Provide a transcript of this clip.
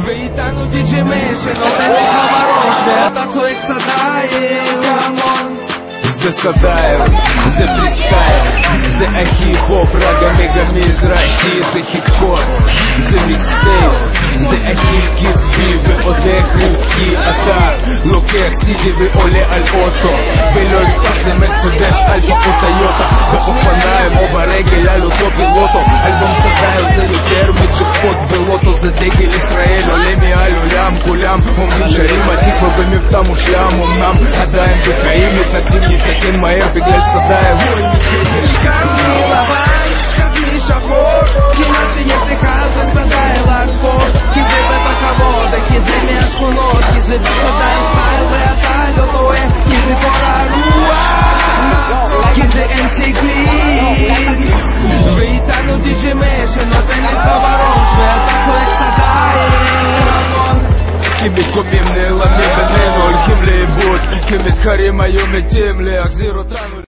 ואיתנו די.ג'יי מיישן נותן לך בראש ואתה צועק סדאייב, כמון. זה סדאייב, זה פריסטייל, זה ההיפ-הופ, רגע מגה מזרחי, זה היפ-הופ, זה מיקסטייפ, זה הכי קצבי ועוד איכותי. אתה לוקח סידי ועולה על אוטו, ולא אכפת זה מרצדס, אלפא או טויוטה, באופניים או ברגל על אותו פילוטו. אלבום סדאייב זה יותר מג'קפוט ולוטו, זה דגל ישראל עולה מעל עולם. כולם אומרים שרים עתיקו במבטא מושלם, אמנם עדיין בקעים מתנגדים להתקן מהר בגלל סדאייב. קמתי לבן, קמתי שחור, כי מה שיש לך זה סדאייב לחפור, כי זה בית הכבוד, כי זה מהשכונות, כי זה בסדאייב סטייל ואתה לא טועה, כי זה כל הרוח, כי זה אנציקליק. ואיתנו די.ג'יי מיישן נותן לך בראש ואתה צועק סדאייב. כי מקומים נעלמים בינינו, הולכים לאיבוד, כי מתחרים היו מתים להחזיר אותנו.